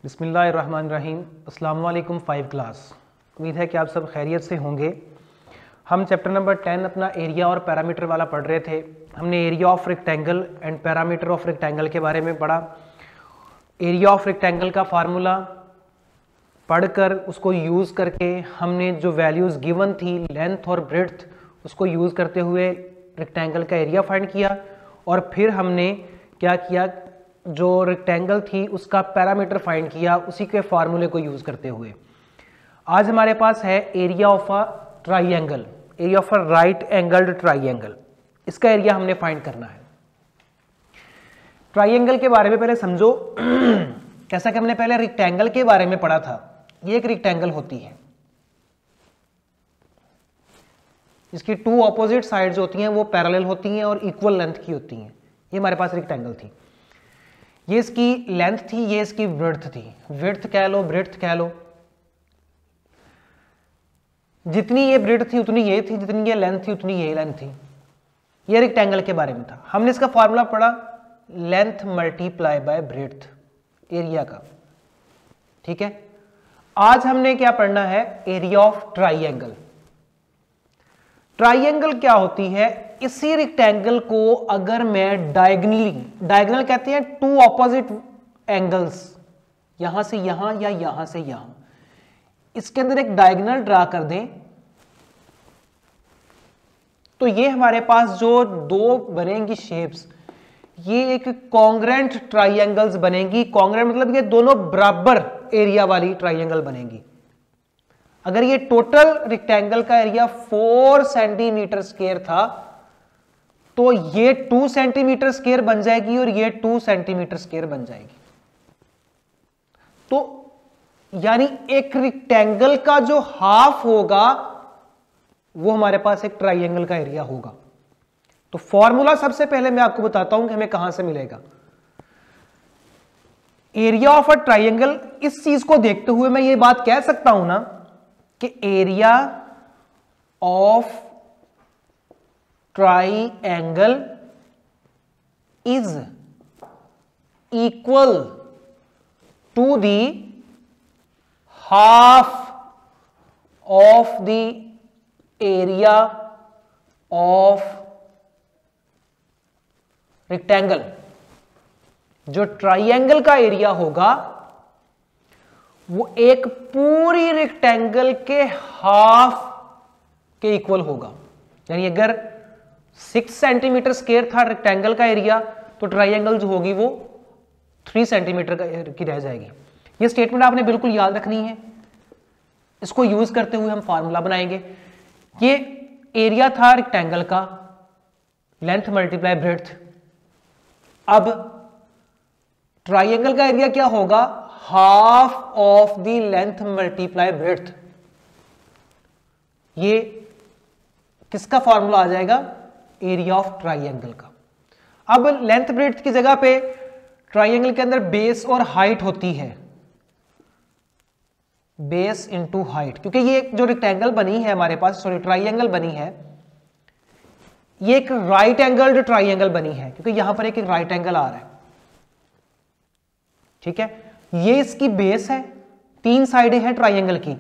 बिस्मिल्लाहिर्रहमानिर्रहीम। अस्सलाम वालेकुम 5 क्लास। उम्मीद है कि आप सब खैरियत से होंगे। हम चैप्टर नंबर 10 अपना एरिया और पैरामीटर वाला पढ़ रहे थे। हमने area of rectangle and parameter of rectangle के बारे में पढ़ा। एरिया ऑफ रेक्टेंगल का फार्मूला पढ़कर उसको यूज़ करके हमने जो वैल्यूज़ गिवन थी लेंथ और ब्रेड्थ, उसको यूज़ करते हुए रेक्टेंगल का एरिया फाइंड किया। और फिर हमने क्या किया, जो रेक्टेंगल थी उसका पैरामीटर फाइंड किया उसी के फार्मूले को यूज़ करते हुए। आज हमारे पास है area of a triangle, area of a right angled triangle. इसका एरिया हमने फाइंड करना है। ट्राइएंगल के बारे में पहले समझो। जैसा कि हमने पहले रेक्टेंगल के बारे में पढ़ा था, ये एक रेक्टेंगल होती है, इसकी टू ऑपोजिट साइड्स होती हैं, वो पैरेलल होती हैं और इक्वल लेंथ की होती हैं। ये हमारे पास रेक्टेंगल थी। ये इसकी लेंथ थी, ये इसकी ब्रेड्थ थी। विड्थ कह लो, ब्रेड्थ कह लो। जितनी ये ब्रेड्थ थी उतनी ये थी, जितनी ये लेंथ थी उतनी ये लेंथ थी। ये रेक्टेंगल के बारे में था। हमने इसका फॉर्मूला पढ़ा length multiply by breadth area का। ठीक है, आज हमने क्या पढ़ना है, एरिया ऑफ ट्राइएंगल। ट्राइएंगल क्या होती है, इसी रेक्टेंगल को अगर मैं डायगनली, डायगनल कहते हैं टू ऑपोजिट एंगल्स, यहां से यहां या यहां से यहां, इसके अंदर एक डायगनल ड्रा कर दें तो ये हमारे पास जो दो बनेंगी शेप्स, ये एक कॉन्ग्रेंट ट्राइएंगल्स बनेंगी। कॉन्ग्रेंट मतलब ये दोनों बराबर एरिया वाली ट्राइएंगल बनेंगी। अगर ये टोटल रेक्टेंगल का एरिया 4 सेंटीमीटर स्क्वायर था तो ये 2 सेंटीमीटर स्क्वायर बन जाएगी और ये 2 सेंटीमीटर स्क्वायर बन जाएगी। तो यानी एक रेक्टेंगल का जो हाफ होगा वो हमारे पास एक ट्राइएंगल का एरिया होगा। तो फॉर्मूला सबसे पहले मैं आपको बताता हूं कि हमें कहां से मिलेगा एरिया ऑफ अ ट्राइएंगल। इस चीज को देखते हुए मैं ये बात कह सकता हूं ना कि area of triangle is equal to the half of the area of rectangle. जो ट्राइएंगल का एरिया होगा वो एक पूरी रेक्टेंगल के हाफ के इक्वल होगा। यानी अगर 6 सेंटीमीटर स्क्वायर था रेक्टेंगल का एरिया तो ट्राइएंगल जो होगी वो 3 सेंटीमीटर की रह जाएगी। ये स्टेटमेंट आपने बिल्कुल याद रखनी है। इसको यूज करते हुए हम फार्मूला बनाएंगे। ये एरिया था रेक्टेंगल का, लेंथ मल्टीप्लाई ब्रेड्थ। अब ट्राइएंगल का एरिया क्या होगा, half of the length multiply breadth. ये किसका फॉर्मूला आ जाएगा, एरिया ऑफ ट्राइएंगल का। अब लेंथ ब्रेड्थ की जगह पे ट्राइएंगल के अंदर बेस और हाइट होती है, बेस इनटू हाइट। क्योंकि ये जो रेक्टेंगल बनी है हमारे पास, सॉरी ट्राइएंगल बनी है, ये एक राइट एंगल्ड ट्राइएंगल बनी है क्योंकि यहां पर एक राइट एंगल आ रहा है। ठीक है, ये इसकी बेस है, 3 साइडें हैं ट्राइएंगल की,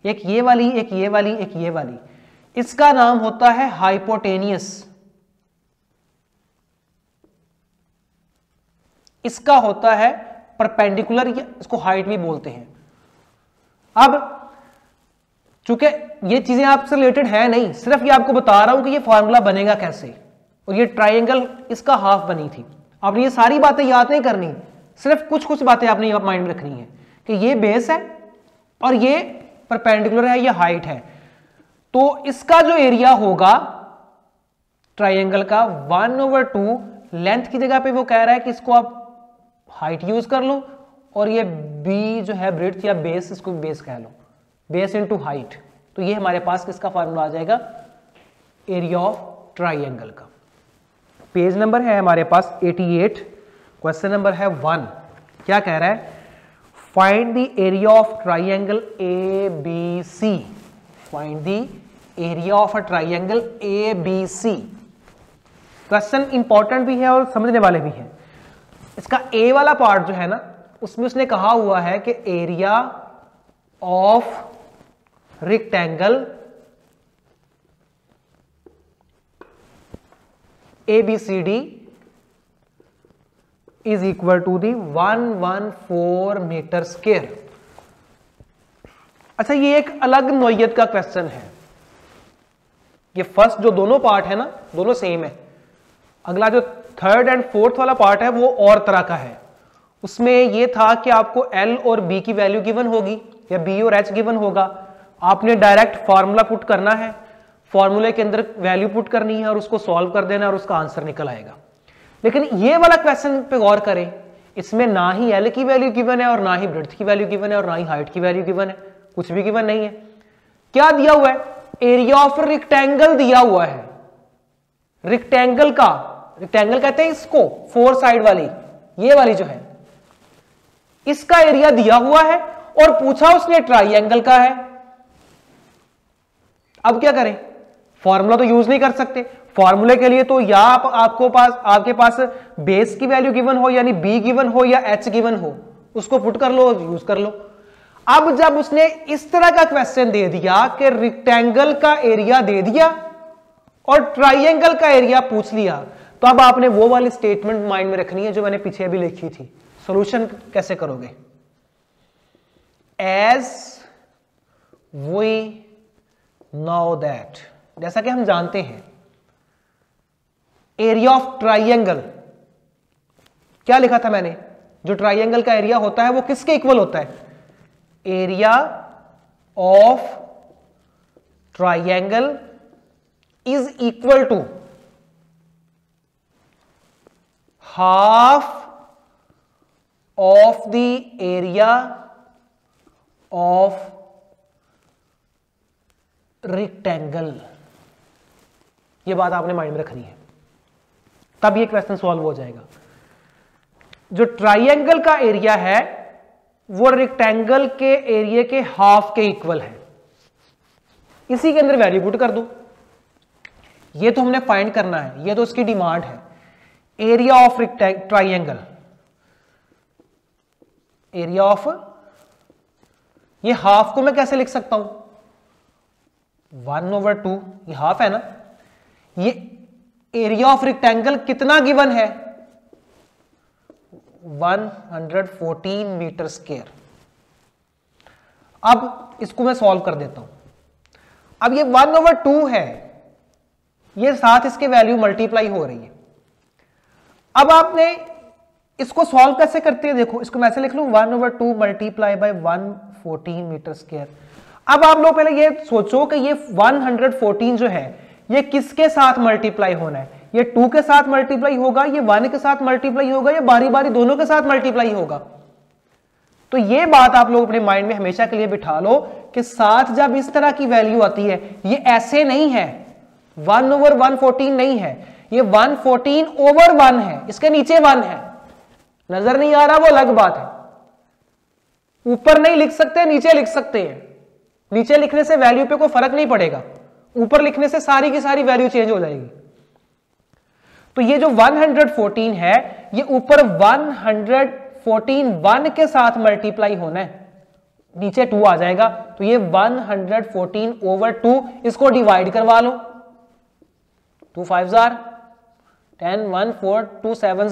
एक ये वाली, एक ये वाली, एक ये वाली। इसका नाम होता है हाइपोटेनियस, इसका होता है परपेंडिकुलर, इसको हाइट भी बोलते हैं। अब चूंकि ये चीजें आपसे रिलेटेड है नहीं, सिर्फ ये आपको बता रहा हूं कि ये फॉर्मूला बनेगा कैसे। और ये ट्राइएंगल इसका हाफ बनी थी। आपने ये सारी बातें याद नहीं करनी, सिर्फ कुछ कुछ बातें आपने माइंड में रखनी है कि ये बेस है और ये परपेंडिकुलर है, ये हाइट है। तो इसका जो एरिया होगा ट्राइएंगल का 1/2, लेंथ की जगह पे वो कह रहा है कि इसको आप हाइट यूज कर लो और ये बी जो है ब्रेड्थ या बेस, इसको बेस कह लो, बेस इनटू हाइट। तो ये हमारे पास किसका फार्मूला आ जाएगा, एरिया ऑफ ट्राइएंगल का। पेज नंबर है हमारे पास 88, क्वेश्चन नंबर है 1। क्या कह रहा है, find the area of triangle ABC। Find the area of a triangle ABC। Question important भी है और समझने वाले भी है। इसका ए वाला पार्ट जो है ना, उसमें उसने कहा हुआ है कि area of rectangle ABCD is equal to the 114 metre square. अच्छा, ये एक अलग नौयत का क्वेश्चन है। ये फर्स्ट जो दोनों पार्ट है ना, दोनों सेम है। अगला जो थर्ड एंड फोर्थ वाला पार्ट है वो और तरह का है। उसमें ये था कि आपको L और B की वैल्यू गिवन होगी या B और H गिवन होगा, आपने डायरेक्ट फॉर्मूला पुट करना है, फॉर्मूले के अंदर वैल्यू पुट करनी है और उसको सॉल्व कर देना और उसका आंसर निकल आएगा। लेकिन ये वाला क्वेश्चन पे गौर करें, इसमें ना ही L की वैल्यू गिवन है और ना ही ब्रेड्थ की वैल्यू गिवन है और ना ही हाइट की वैल्यू गिवन है, कुछ भी गिवन नहीं है। क्या दिया हुआ है? एरिया ऑफ रेक्टेंगल दिया हुआ है। रेक्टेंगल का, रेक्टेंगल कहते हैं इसको, फोर साइड वाली, ये वाली जो है, इसका एरिया दिया हुआ है और पूछा उसने ट्राइएंगल का है। अब क्या करें? फॉर्मूला तो यूज नहीं कर सकते। फॉर्मूले के लिए तो या आपके पास बेस की वैल्यू गिवन हो, यानी बी गिवन हो या एच गिवन हो, उसको पुट कर लो, यूज कर लो। अब जब उसने इस तरह का क्वेश्चन दे दिया कि रेक्टेंगल का एरिया दे दिया और ट्राइएंगल का एरिया पूछ लिया, तो अब आपने वो वाली स्टेटमेंट माइंड में रखनी है जो मैंने पीछे अभी लिखी थी। सॉल्यूशन कैसे करोगे? एज वी नो दैट, जैसा कि हम जानते हैं, एरिया ऑफ ट्राइएंगल, क्या लिखा था मैंने? जो ट्राइएंगल का एरिया होता है वो किसके इक्वल होता है? Area of triangle is equal to half of the area of rectangle. ये बात आपने माइंड में रखनी है, तब ये क्वेश्चन सॉल्व हो जाएगा। जो ट्राइएंगल का एरिया है वो रेक्टेंगल के एरिया के हाफ के इक्वल है। इसी के अंदर वैल्यू पुट कर दो। ये तो हमने फाइंड करना है, ये तो उसकी डिमांड है। Area of triangle, area of, ये हाफ को मैं कैसे लिख सकता हूं? 1/2, ये हाफ है ना। ये एरिया ऑफ रेक्टेंगल कितना गिवन है? 114 मीटर स्क्वायर। अब इसको मैं सॉल्व कर देता हूं। अब ये 1/2 है, ये साथ इसके वैल्यू मल्टीप्लाई हो रही है। अब आपने इसको सॉल्व कैसे करते हैं? देखो, इसको मैं ऐसे लिख लूं, 1/2 मल्टीप्लाई बाय 114 मीटर स्क्वायर। अब आप लोग पहले ये सोचो कि ये 114 जो है ये किसके साथ मल्टीप्लाई होना है? ये 2 के साथ मल्टीप्लाई होगा, ये 1 के साथ मल्टीप्लाई होगा, या बारी बारी दोनों के साथ मल्टीप्लाई होगा? तो ये बात आप लोग अपने माइंड में हमेशा के लिए बिठा लो कि साथ जब इस तरह की वैल्यू आती है, ये ऐसे नहीं है, 1/114 नहीं है, ये 114/1 है, इसके नीचे 1 है। नजर नहीं आ रहा, वो अलग बात है। ऊपर नहीं लिख सकते, नीचे लिख सकते हैं। नीचे लिखने से वैल्यू पे कोई फर्क नहीं पड़ेगा, ऊपर लिखने से सारी की सारी वैल्यू चेंज हो जाएगी। तो ये जो 114 है, ये ऊपर 114 1 के साथ मल्टीप्लाई होना है, नीचे 2 आ जाएगा। तो ये 114/2, इसको डिवाइड करवा लो। 2 5 10, 1 4, 2 7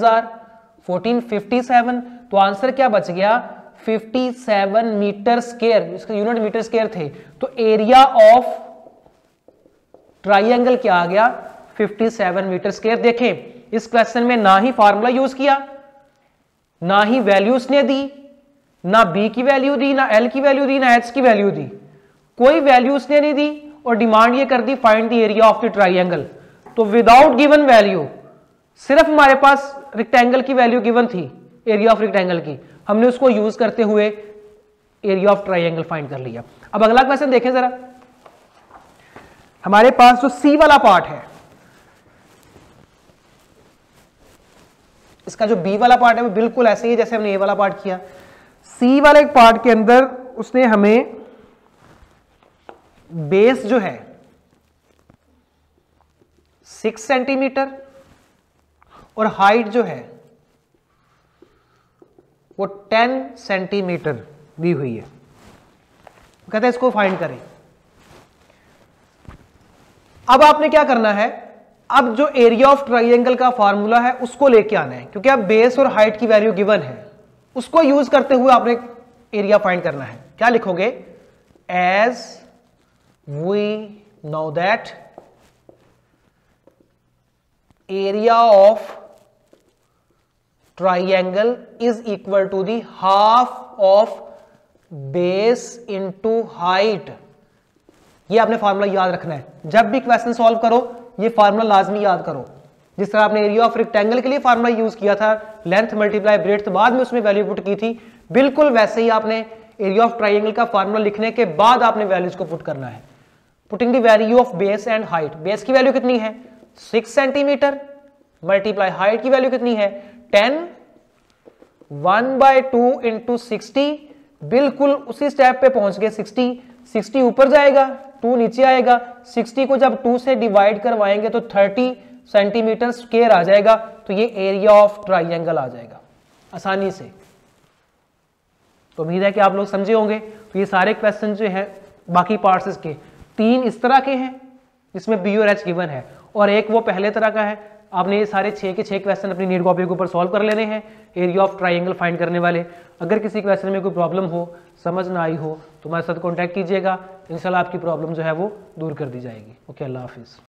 14, 57। तो आंसर क्या बच गया? 57 मीटर स्क्वायर, इसका यूनिट मीटर स्क्वायर थे। तो एरिया ऑफ ट्राइएंगल क्या आ गया? 57 मीटर स्क्वायर। देखें, इस क्वेश्चन में ना ही फार्मूला यूज किया, ना ही वैल्यूज ने दी, ना बी की वैल्यू दी, ना एल की वैल्यू दी, ना एच की वैल्यू दी, कोई वैल्यूज ने नहीं दी, और डिमांड ये कर दी find the area of the triangle. तो विदाउट गिवन वैल्यू, सिर्फ हमारे पास रेक्टेंगल की वैल्यू गिवन थी, एरिया ऑफ रेक्टेंगल की, हमने उसको यूज करते हुए एरिया ऑफ ट्राइएंगल फाइंड कर लिया। अब अगला क्वेश्चन देखें जरा। हमारे पास जो सी वाला पार्ट है, इसका जो बी वाला पार्ट है वो बिल्कुल ऐसे ही जैसे हमने ए वाला पार्ट किया। सी वाले पार्ट के अंदर उसने हमें बेस जो है 6 सेंटीमीटर और हाइट जो है वो 10 सेंटीमीटर दी हुई है। कहते हैं इसको फाइंड करें। अब आपने क्या करना है, अब जो एरिया ऑफ ट्राइंगल का फॉर्मूला है उसको लेके आना है, क्योंकि अब बेस और हाइट की वैल्यू गिवन है, उसको यूज करते हुए आपने एरिया फाइंड करना है। क्या लिखोगे, as we know that area of triangle is equal to the half of base into height. ये आपने फॉर्मूला याद रखना है, जब भी क्वेश्चन सॉल्व करो ये फार्मूला लाजमी याद करो। जिस तरह आपने एरिया ऑफ रेक्टेंगल के लिए फार्मूला यूज किया था, लेंथ मल्टीप्लाई ब्रेड्थ, बाद में उसमें वैल्यू पुट की थी, बिल्कुल वैसे ही आपने एरिया ऑफ ट्राइंगल का फार्मूला लिखने के बाद आपने वैल्यूज को पुट करना है। Putting the value of base and height. Base की वैल्यू कितनी है 6 सेंटीमीटर, मल्टीप्लाई हाइट की वैल्यू कितनी है 10, 1/2 इंटू 60, बिल्कुल उसी स्टेप पे पहुंच गए 60 ऊपर जाएगा, 2 नीचे आएगा, 60 को जब 2 से डिवाइड करवाएंगे तो 30 सेंटीमीटर स्क्वायर आ जाएगा, तो ये एरिया ऑफ ट्राइंगल आ जाएगा आसानी से। तो उम्मीद है कि आप लोग समझे होंगे। तो ये सारे क्वेश्चन जो हैं बाकी पार्ट्स के 3 इस तरह के हैं जिसमें बी और एच गिवन है, और एक वो पहले तरह का है। आपने ये सारे 6 के 6 क्वेश्चन अपनी नीड कॉपी के ऊपर सॉल्व कर लेने हैं, एरिया ऑफ ट्राइंगल फाइंड करने वाले। अगर किसी क्वेश्चन में कोई प्रॉब्लम हो, समझ ना आई हो, तो हमारे साथ कॉन्टैक्ट कीजिएगा, इंशाल्लाह आपकी प्रॉब्लम जो है वो दूर कर दी जाएगी। ओके, अल्लाह हाफिज़।